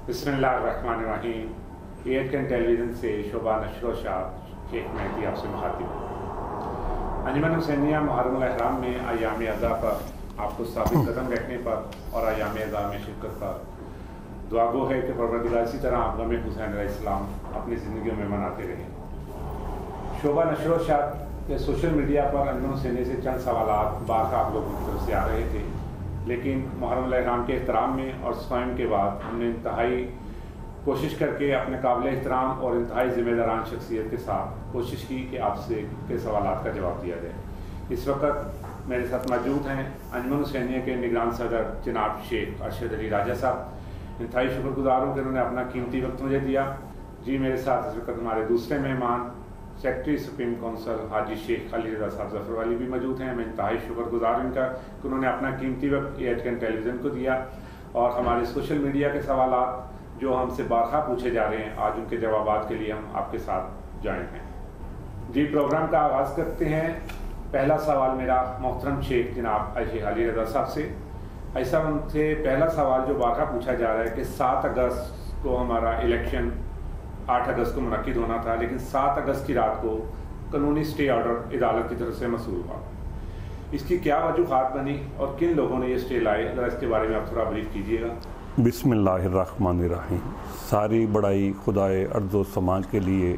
बिस्मिल्लाहिर्रहमानिर्रहीम। एएचके टेलीविज़न से शोभा नशर शाद शेख मेहदी आपसे मुखातिब। अंजुमन हुसैनिया मुहर्रम अल-इहराम में अय्याम अज़ा पर आपको साबित कदम रखने पर और अय्याम अज़ा में शिरकत पर दुआ गो है कि परवरदिगार इसी तरह आप गम हुसैन अलैहिस्सलाम अपनी ज़िंदगी में मनाते रहें। शोभा नशर शाद के सोशल मीडिया पर अंजुमन हुसैनिया से चंद सवालात बार आप लोगों की तरफ से आ रहे थे, लेकिन मुहर्रम अल-इहराम के एहतराम में और स्वयं के बाद हमने इंतहाई कोशिश करके अपने काबिल एहतराम और इंतहाई ज़िम्मेदारान शख्सियत के साथ कोशिश की कि आपसे के सवालात का जवाब दिया जाए। इस वक्त मेरे साथ मौजूद हैं अंजुमन हुसैनिया के निगरान सदर जनाब शेख अरशद अली राजा साहब। इंतहाई शुक्रगुजार हूँ कि उन्होंने अपना कीमती वक्त मुझे दिया। जी मेरे साथ इस वक्त हमारे दूसरे मेहमान सेक्रेटरी सुप्रीम काउंसिल हाजी शेख अली रज़ा साहब ज़फ़र वाली भी मौजूद हैं। मैं इंतहाई शुक्रगुजार इनका कि उन्होंने अपना कीमती वक्त एएचके टेलीविज़न को दिया और हमारे सोशल मीडिया के सवालात जो हमसे बारहा पूछे जा रहे हैं, आज उनके जवाबात के लिए हम आपके साथ ज्वाइन हैं। जी प्रोग्राम का आगाज़ करते हैं। पहला सवाल मेरा मोहतरम शेख जनाब शेख अली रज़ा साहब से। ऐसा उनसे पहला सवाल जो बारहा पूछा जा रहा है कि 7 अगस्त को हमारा इलेक्शन 8 अगस्त को मुनक्किद होना था, लेकिन 7 अगस्त की रात को कानूनी स्टे ऑर्डर अदालत की तरफ से मसूल हुआ। इसकी क्या वजूहात बनी और किन लोगों ने ये स्टे लाए, ज़रा इसके बारे में आप थोड़ा ब्रीफ कीजिएगा। बिस्मिल्लाहिर्रहमानिर्रहीम। सारी बड़ाई खुदाए अर्ज़ समाज के लिए,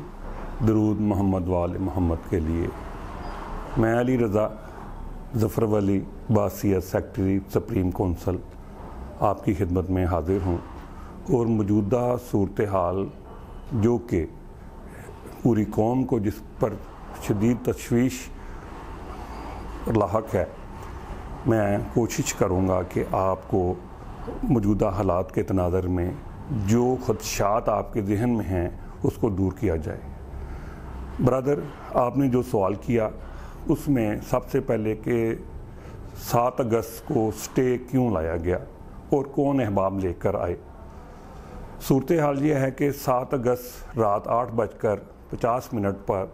दरूद मोहम्मद वाले मोहम्मद के लिए। मैं अली रज़ा ज़फ़र वली बासियत सेक्रेटरी सुप्रीम काउंसिल आपकी खिदमत में हाज़िर हूँ और मौजूदा सूरत हाल जो कि पूरी कौम को जिस पर शदीद तशवीश लाहक है, मैं कोशिश करूँगा कि आपको मौजूदा हालात के तनाज़र में जो ख़दशात आपके जहन में हैं उसको दूर किया जाए। ब्रदर, आपने जो सवाल किया उसमें सबसे पहले कि 7 अगस्त को स्टे क्यों लाया गया और कौन अहबाब लेकर आए। सूरत हाल ये है कि 7 अगस्त रात 8:50 पर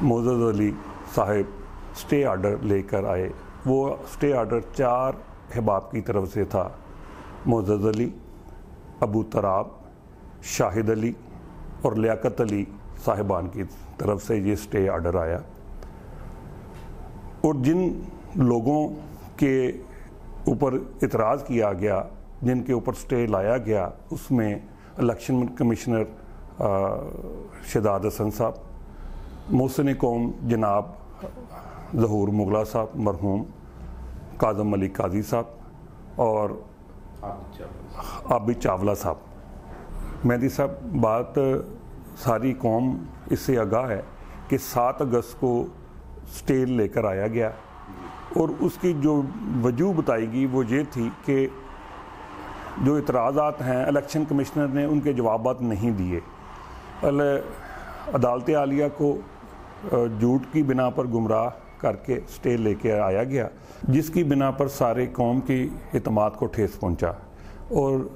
मोअज़्ज़ज़ अली साहिब स्टे आर्डर लेकर आए। वो स्टे आर्डर 4 अहबाब की तरफ से था। मोअज़्ज़ज़ अली, अबू तराब, शाहिद अली और लियाकत अली साहिबान की तरफ से ये स्टे आर्डर आया। और जिन लोगों के ऊपर इतराज़ किया गया, जिनके ऊपर स्टे लाया गया, उसमें इलेक्शन कमिश्नर शहजाद हसन साहब, मोहसिन कौम जनाब ज़हूर मुगला साहब मरहूम, काज़म अली काजी साहब और आबिद चावला साहब। मेहदी साहब, बात सारी कौम इससे आगाह है कि 7 अगस्त को स्टे लेकर आया गया और उसकी जो वजह बताएगी वो ये थी कि जो इतराज़ात हैं इलेक्शन कमिश्नर ने उनके जवाबात नहीं दिए। अदालत आलिया को झूठ की बिना पर गुमराह करके स्टे लेके आया गया, जिसकी बिना पर सारे कौम की एतमाद को ठेस पहुंचा और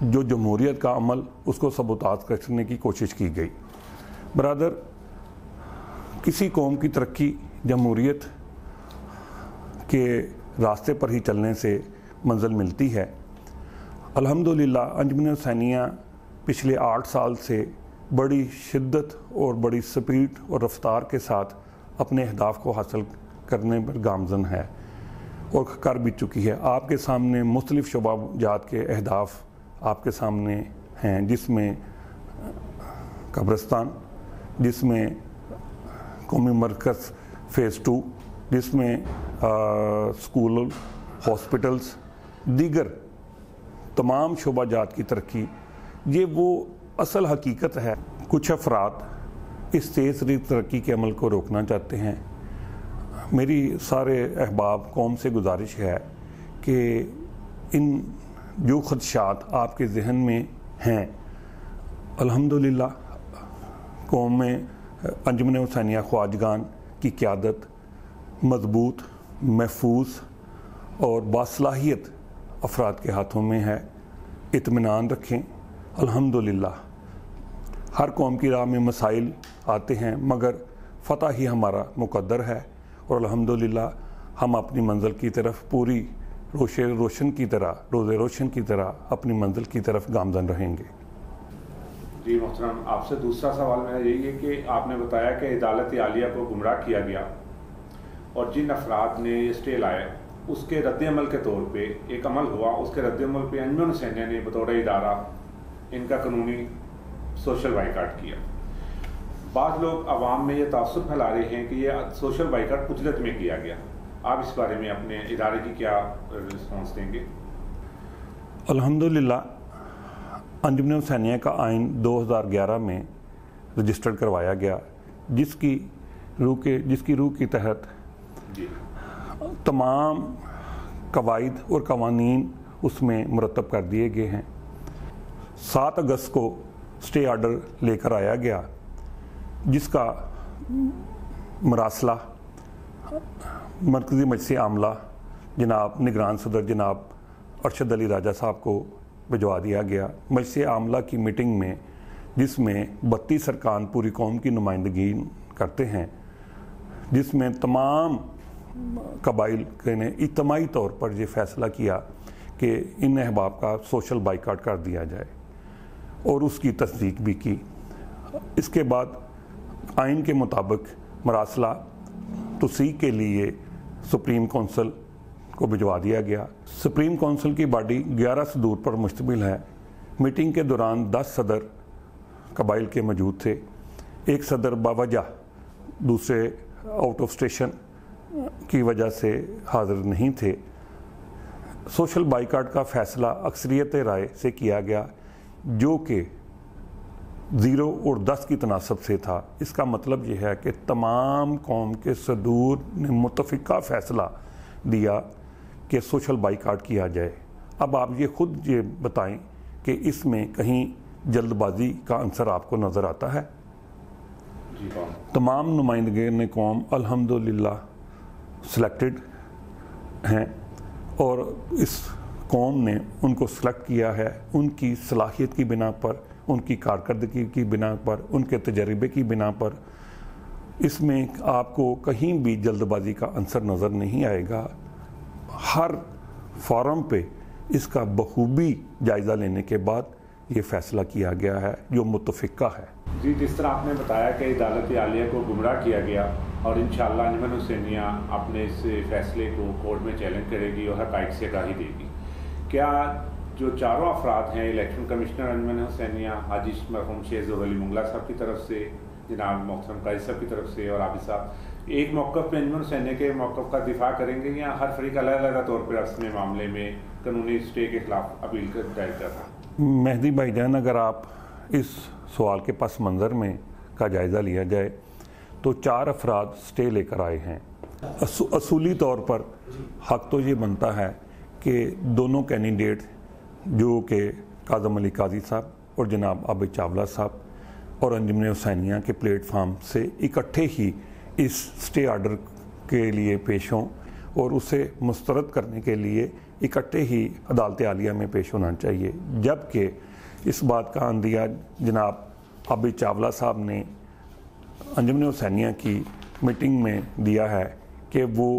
जो जमहूरियत का अमल उसको सबूताज करने की कोशिश की गई। ब्रदर, किसी कौम की तरक्की जमहूरियत के रास्ते पर ही चलने से मंजिल मिलती है। अल्हम्दुलिल्लाह अंजुमन हुसैनिया पिछले 8 साल से बड़ी शिद्दत और बड़ी स्पीड और रफ्तार के साथ अपने अहदाफ को हासिल करने पर गामज़न है और कर भी चुकी है। आपके सामने मुख्तलिफ़ शोबाजात के अहदाफ आपके सामने हैं, जिसमें कब्रिस्तान, जिसमें कौमी मरकज़ फ़ेज़ 2, जिसमें स्कूल, हॉस्पिटल्स, दीगर तमाम शोबाजात की तरक्की, ये वो असल हकीकत है। कुछ अफराद इस तेज़ तरक्की के अमल को रोकना चाहते हैं। मेरी सारे अहबाब कौम से गुजारिश है कि इन जो ख़दशात आपके जहन में हैं, अल्हम्दुलिल्लाह कौम में अंजुमन हुसैनिया ख्वाजगान की क़यादत मज़बूत, महफूज और बासलाहियत अफराद के हाथों में है। इत्मीनान रखें। अल्हम्दुलिल्लाह हर कौम की राह में मसाइल आते हैं, मगर फ़तह ही हमारा मुक़द्दर है और अल्हम्दुलिल्लाह हम अपनी मंजिल की तरफ पूरी रोशन की तरह, रोज़े रोशन की तरह अपनी मंजिल की तरफ गामजन रहेंगे। जी मोहतरम, आपसे दूसरा सवाल मेरा यही है कि आपने बताया कि अदालत आलिया को गुमराह किया गया और जिन अफराद ने ये स्टे लाया उसके रद्द-ए-अमल के तौर पे एक अमल हुआ, उसके रद्द-ए-अमल पे अंजुमन हुसैनिया ने बतौर इदारा इनका कानूनी सोशल बाइकाट किया। बाद लोग अवाम में ये तासुर फैला रहे हैं कि ये सोशल बाइकाट कुदरत में किया गया। आप इस बारे में अपने इदारे की क्या रिस्पॉन्स देंगे? अल्हम्दुलिल्लाह अंजुमन हुसैनिया का आइन 2011 में रजिस्टर्ड करवाया गया, जिसकी रूह के तहत तमाम कवायद और कवानीन उसमें मुरतब कर दिए गए हैं। 7 अगस्त को स्टे आर्डर लेकर आया गया, जिसका मरासला मरकज़ी मजलिस आमला जनाब निगरान सदर जनाब अरशद अली राजा साहब को भिजवा दिया गया। मजलिस आमला की मीटिंग में, जिसमें 32 अरकान पूरी कौम की नुमाइंदगी करते हैं, जिसमें तमाम कबाइल ने इज्तिमाई तौर पर यह फ़ैसला किया कि इन अहबाब का सोशल बाइकाट कर दिया जाए और उसकी तस्दीक भी की। इसके बाद आइन के मुताबिक मरासला तस्दीक के लिए सुप्रीम कौंसिल को भिजवा दिया गया। सुप्रीम कौंसिल की बॉडी 11 सदूर पर मुश्तमिल है। मीटिंग के दौरान 10 सदर कबाइल के मौजूद थे। एक सदर बावजह दूसरे आउट ऑफ स्टेशन की वजह से हाजिर नहीं थे। सोशल बाइकाट का फ़ैसला अक्सरियत राय से किया गया, जो कि 0 और 10 की तनासब से था। इसका मतलब यह है कि तमाम कौम के सदूर ने मुतफ़िका फ़ैसला दिया कि सोशल बाइकाट किया जाए। अब आप ये खुद ये बताएं कि इसमें कहीं जल्दबाजी का अंसर आपको नज़र आता है? तमाम नुमाइंदगे ने कौम अल्हम्दुलिल्लाह सिलेक्टेड हैं और इस कौम ने उनको सेलेक्ट किया है उनकी सलाहियत की बिना पर, उनकी कारकर्दगी की बिना पर, उनके तजर्बे की बिना पर। इसमें आपको कहीं भी जल्दबाजी का अंसर नज़र नहीं आएगा। हर फोरम पे इसका बखूबी जायज़ा लेने के बाद ये फ़ैसला किया गया है जो मुतफ़िका है। जी, जिस तरह आपने बताया कि अदालत आलिया को गुमराह किया गया और इंशाअल्लाह अंजुमन हुसैनिया अपने इस फैसले को कोर्ट में चैलेंज करेगी और हक़ाइक़ से आगाही देगी, क्या जो चारों अफराद हैं, इलेक्शन कमिश्नर अंजुमन हुसैनिया, हाजी मरहूम शेख ज़ोहर अली मुंगला साहब की तरफ से, जनाब मोहतरम काजी साहब की तरफ से और आबिद साहब, एक मौक़िफ़ पे अंजुमन हुसैनिया के मौक़िफ़ का दिफा करेंगे या हर फरीक अलग-अलग तौर पर अपने मामले में कानूनी स्टे के खिलाफ अपील दायर कर रहा है? मेहदी भाईजान, अगर आप इस सवाल के पस मंज़र में का जायज़ा लिया जाए तो 4 अफराद स्टे लेकर आए हैं। असूली तौर पर हक तो ये बनता है कि दोनों कैंडिडेट जो कि काज़म अली काजी साहब और जनाब आबिद चावला साहब और अंजुमन हुसैनिया के प्लेटफार्म से इकट्ठे ही इस स्टे आर्डर के लिए पेश हों और उसे मुस्तरद करने के लिए इकट्ठे ही अदालत आलिया में पेश होना चाहिए। जबकि इस बात का अंदिया जनाब आबिद चावला साहब ने अंजुमन हुसैनिया की मीटिंग में दिया है कि वो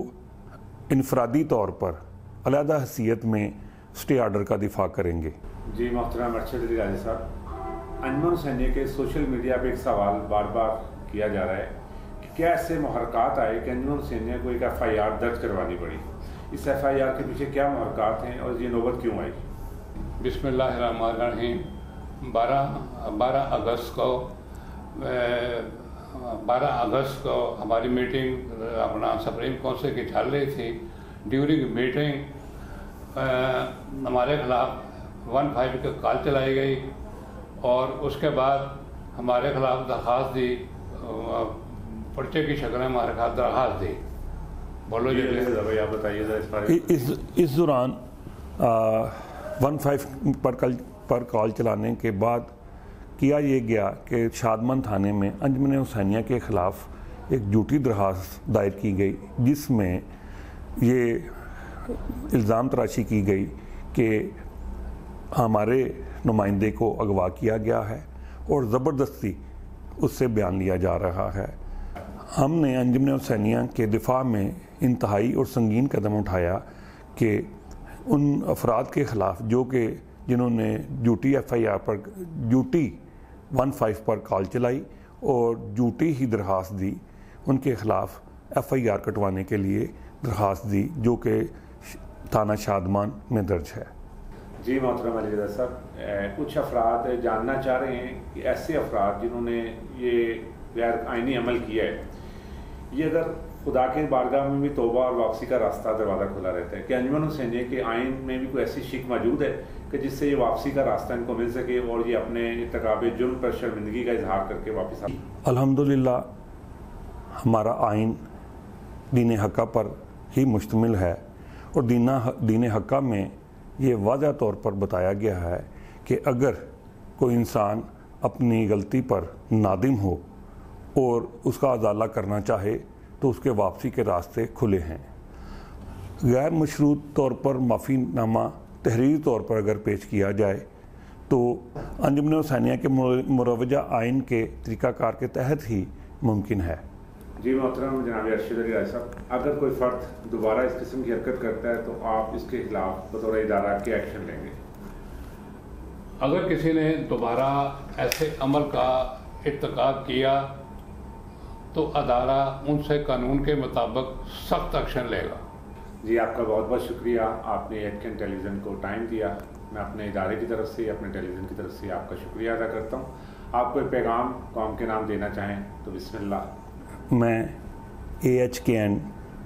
इनफरादी तौर पर अलहदा हैसियत में स्टे आर्डर का दिफा करेंगे। जी मोहतरम अरशद अली राजा साहब, अंजुमन हुसैनिया के सोशल मीडिया पे एक सवाल बार बार किया जा रहा है कि क्या ऐसे मुहर्रकात आए कि अंजुमन हुसैनिया को एक FIR दर्ज करवानी पड़ी? इस FIR के पीछे क्या मुहर्रकात हैं और ये नौबत क्यों आई? बिस्मिल्लाहिर्रहमानिर्रहीम। 12 अगस्त को हमारी मीटिंग अपना सुप्रीम काउंसिल की चल रही थी। ड्यूरिंग मीटिंग हमारे खिलाफ 15 की कॉल चलाई गई और उसके बाद हमारे खिलाफ दरख्वास्त दी, पर्चे की शक्ल में हमारे खिलाफ दरख्वास्त दी। बोलो जी, आप बताइए। इस दौरान 15 पर कॉल चलाने के बाद किया ये गया कि शादमंद थाने में अंजुमन हुसैनिया के ख़िलाफ़ एक झूठी दरख्वास्त दायर की गई, जिसमें ये इल्ज़ाम तराशी की गई कि हमारे नुमाइंदे को अगवा किया गया है और ज़बरदस्ती उससे बयान लिया जा रहा है। हमने अंजुमन हुसैनिया के दिफा में इंतहाई और संगीन कदम उठाया कि ان افراد کے خلاف جو کہ جنہوں نے جھوٹی FIR پر جھوٹی 15 پر کال چلائی اور جھوٹی ہی درخواست دی، ان کے خلاف FIR کٹوانے کے لیے درخواست دی جو کہ تھانہ شادمان میں درج ہے۔ جی محترم علی رضا صاحب، کچھ افراد جاننا چاہ رہے ہیں کہ ایسے افراد جنہوں نے یہ غیر آئینی عمل کیا ہے، یہ اگر خدا کے بارگاہ میں بھی توبہ اور واپسی کا راستہ دروازہ کھلا رہتا ہے کہ انجمن حسینیہ کے آئین میں بھی کوئی ایسی شک موجود ہے کہ جس سے یہ واپسی کا راستہ ان کو مل سکے اور یہ اپنے ارتکاب جرم پر شرمندگی کا اظہار کر کے واپس الحمدللہ ہمارا آئین دین حقہ پر ہی مشتمل ہے، اور دین حقہ میں یہ واضح طور پر بتایا گیا ہے کہ اگر کوئی انسان اپنی غلطی پر نادم ہو اور اس کا ازالہ کرنا چاہے تو اس کے واپسی کے راستے کھلے ہیں۔ غیر مشروط طور پر معافی نامہ تحریری طور پر اگر پیش کیا جائے تو انجمن حسینیہ کے مروجہ آئین کے طریقہ کار کے تحت ہی ممکن ہے۔ جی محترم جناب ارشد علی رائے صاحب، اگر کوئی فرد دوبارہ اس قسم کی حرکت کرتا ہے تو آپ اس کے خلاف بطور ادارہ کیا ایکشن لیں گے؟ اگر کسی نے دوبارہ ایسے عمل کا ارتکاب کیا تو ادارہ ان سے قانون کے مطابق سخت ایکشن لے گا۔ جی آپ کا بہت بہت شکریہ، آپ نے ایڈکن ٹیلی ویژن کو ٹائم دیا۔ میں اپنے ادارے کی طرف سے اپنے ٹیلی ویژن کی طرف سے آپ کا شکریہ ادا کرتا ہوں۔ آپ کوئی پیغام قوم کے نام دینا چاہیں تو بسم اللہ۔ میں AHKN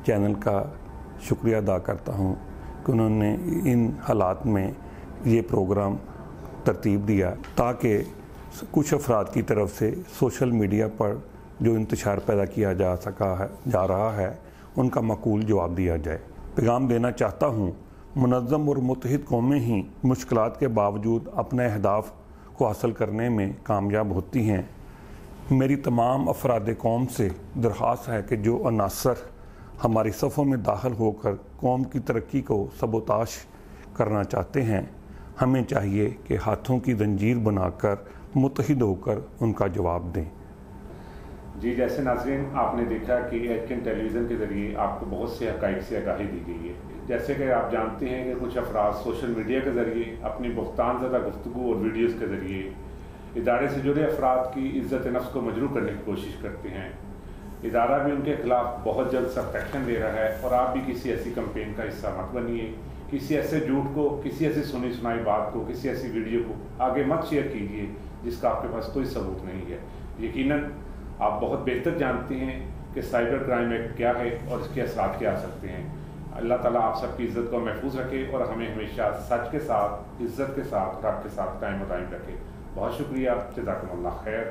چینل کا شکریہ ادا کرتا ہوں کہ انہوں نے ان حالات میں یہ پروگرام ترتیب دیا تاکہ کچھ افراد کی طرف سے سوشل میڈیا پر جو انتشار پیدا کیا جا رہا ہے ان کا معقول جواب دیا جائے۔ پیغام دینا چاہتا ہوں، منظم اور متحد قومیں ہی مشکلات کے باوجود اپنے اہداف کو حاصل کرنے میں کامیاب ہوتی ہیں۔ میری تمام افراد قوم سے درخواست ہے کہ جو عناصر ہماری صفوں میں داخل ہو کر قوم کی ترقی کو سبوتاش کرنا چاہتے ہیں، ہمیں چاہیے کہ ہاتھوں کی زنجیر بنا کر متحد ہو کر ان کا جواب دیں۔ جی جیسے ناظرین آپ نے دیکھا کہ ایڈکن ٹیلی ویژن کے ذریعے آپ کو بہت سے حقائق سے آگاہی دی گئی ہے۔ جیسے کہ آپ جانتے ہیں کہ کچھ افراد سوشل میڈیا کے ذریعے اپنی بہتان زدہ گفتگو اور ویڈیوز کے ذریعے ادارے سے جڑے افراد کی عزت نفس کو مجروح کرنے کی کوشش کرتے ہیں۔ ادارہ بھی ان کے خلاف بہت جلد سخت ایکشن لے رہا ہے، اور آپ بھی کسی ایسی کمپین کا حصہ مت بنیے، کسی ایسے جھوٹ کو، کسی ایسی سنی سنائی بات کو، کسی ایسی ویڈیو کو آگے مت شیئر کیجیے جس کا آپ کے پاس کوئی ثبوت نہیں ہے۔ یقیناً آپ بہت بہتر جانتے ہیں کہ سائبر کرائم ایکٹ کیا ہے اور اس کے اثرات کیا آ سکتے ہیں۔ اللہ تعالیٰ آپ سب کی عزت کو محفوظ رکھے اور ہمیں ہمیشہ سچ کے ساتھ، عزت کے ساتھ، رب کے ساتھ قائم و دائم رکھے۔ بہت شکریہ، جزاکم اللہ خیر۔